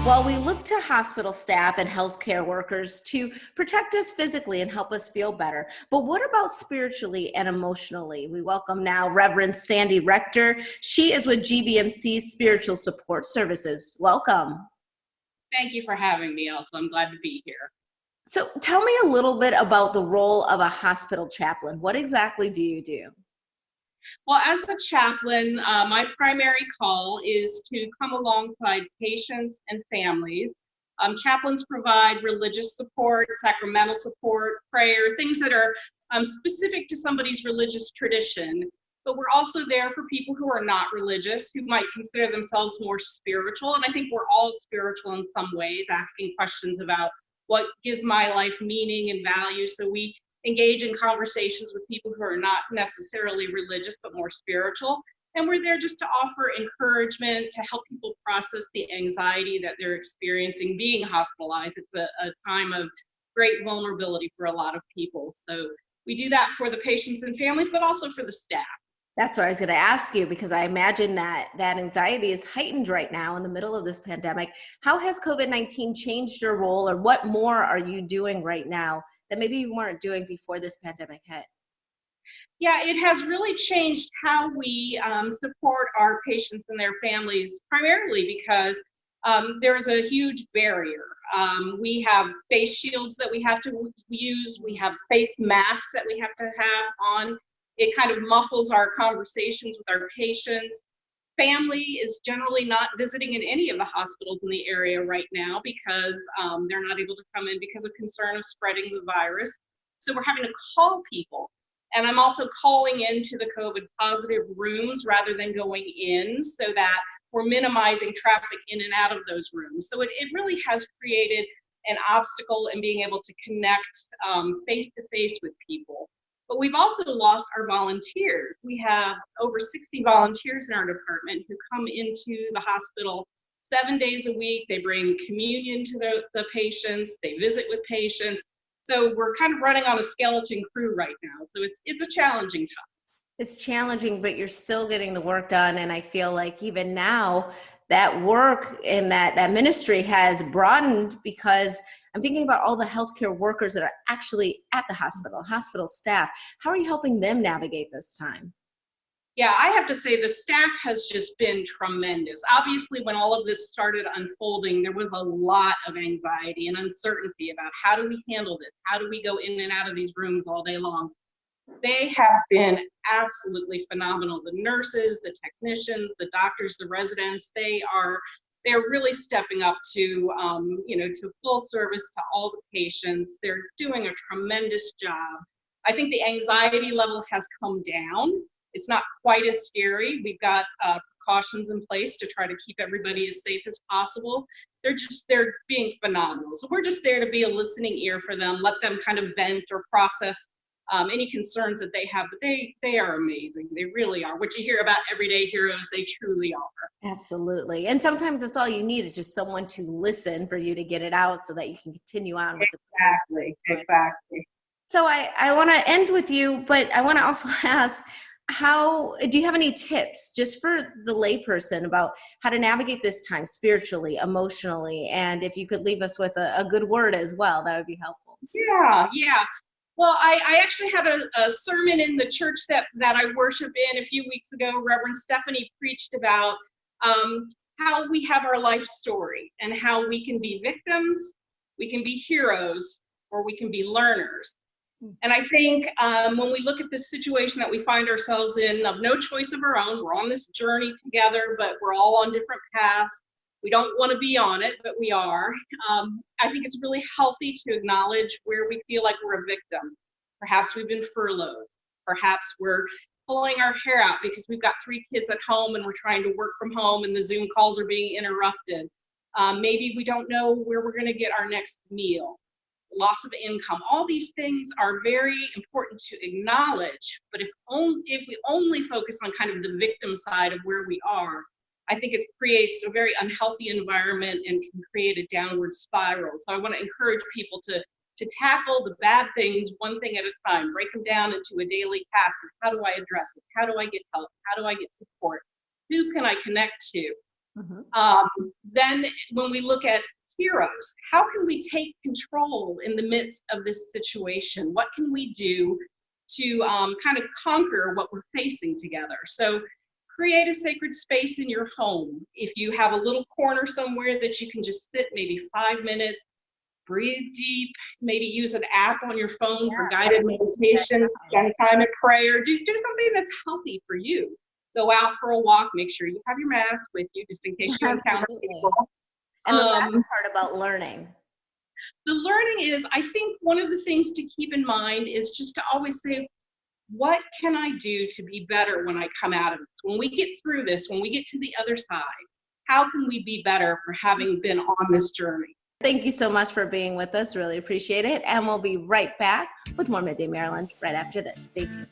While we look to hospital staff and healthcare workers to protect us physically and help us feel better, but what about spiritually and emotionally? We welcome now Reverend Sandy Rector. She is with GBMC Spiritual Support Services. Welcome. Thank you for having me, Elsa. I'm glad to be here. So tell me a little bit about the role of a hospital chaplain. What exactly do you do? Well, as a chaplain, my primary call is to come alongside patients and families. Chaplains provide religious support, sacramental support, prayer, things that are specific to somebody's religious tradition. But we're also there for people who are not religious, who might consider themselves more spiritual. And I think we're all spiritual in some ways, asking questions about what gives my life meaning and value. So we engage in conversations with people who are not necessarily religious, but more spiritual. And we're there just to offer encouragement, to help people process the anxiety that they're experiencing being hospitalized. It's a time of great vulnerability for a lot of people. So we do that for the patients and families, but also for the staff. That's what I was going to ask you, because I imagine that anxiety is heightened right now in the middle of this pandemic. How has COVID-19 changed your role, or what more are you doing right now that maybe you weren't doing before this pandemic hit? Yeah, it has really changed how we support our patients and their families, primarily because there is a huge barrier. We have face shields that we have to use. We have face masks that we have to have on. It kind of muffles our conversations with our patients. Family is generally not visiting in any of the hospitals in the area right now because they're not able to come in because of concern of spreading the virus. So we're having to call people. And I'm also calling into the COVID positive rooms rather than going in, so that we're minimizing traffic in and out of those rooms. So it really has created an obstacle in being able to connect face to face with people. But we've also lost our volunteers. We have over 60 volunteers in our department who come into the hospital 7 days a week. They bring communion to the patients, they visit with patients. So we're kind of running on a skeleton crew right now. So it's a challenging time. It's challenging, but you're still getting the work done. And I feel like even now that work and that ministry has broadened, because I'm thinking about all the healthcare workers that are actually at the hospital staff. How are you helping them navigate this time? Yeah, I have to say the staff has just been tremendous. Obviously, when all of this started unfolding, there was a lot of anxiety and uncertainty about how do we handle this? How do we go in and out of these rooms all day long? They have been absolutely phenomenal. The nurses, the technicians, the doctors, the residents, they're really stepping up to full service to all the patients. They're doing a tremendous job. I think the anxiety level has come down. It's not quite as scary. We've got precautions in place to try to keep everybody as safe as possible. They're being phenomenal. So we're just there to be a listening ear for them, let them kind of vent or process any concerns that they have. But they are amazing. They really are. What you hear about everyday heroes, they truly are. Absolutely. And sometimes that's all you need, is just someone to listen for you to get it out so that you can continue on with Exactly. So I want to end with you, but I want to also ask, how do you have any tips just for the layperson about how to navigate this time spiritually, emotionally, and if you could leave us with a good word as well, that would be helpful. Yeah. Well, I actually had a sermon in the church that I worship in a few weeks ago. Reverend Stephanie preached about how we have our life story and how we can be victims, we can be heroes, or we can be learners. And I think when we look at this situation that we find ourselves in, of no choice of our own, we're on this journey together, but we're all on different paths. We don't want to be on it, but we are. I think it's really healthy to acknowledge where we feel like we're a victim. Perhaps we've been furloughed. Perhaps we're pulling our hair out because we've got 3 kids at home and we're trying to work from home and the Zoom calls are being interrupted. Maybe we don't know where we're going to get our next meal. Loss of income. All these things are very important to acknowledge, but if we only focus on kind of the victim side of where we are, I think it creates a very unhealthy environment and can create a downward spiral. So I want to encourage people to tackle the bad things one thing at a time, break them down into a daily task of how do I address it? How do I get help? How do I get support? Who can I connect to? Mhm. Then when we look at heroes, how can we take control in the midst of this situation? What can we do to kind of conquer what we're facing together? So create a sacred space in your home. If you have a little corner somewhere that you can just sit maybe 5 minutes, breathe deep, maybe use an app on your phone for guided meditation, spend time in prayer, do something that's healthy for you. Go out for a walk, make sure you have your mask with you just in case you encounter Absolutely. people. And the last Um, part about learning. the learning is, I think one of the things to keep in mind is just to always say, what can I do to be better when I come out of this? When we get through this, when we get to the other side, how can we be better for having been on this journey? Thank you so much for being with us. Really appreciate it. And we'll be right back with more Midday Maryland right after this. Stay tuned.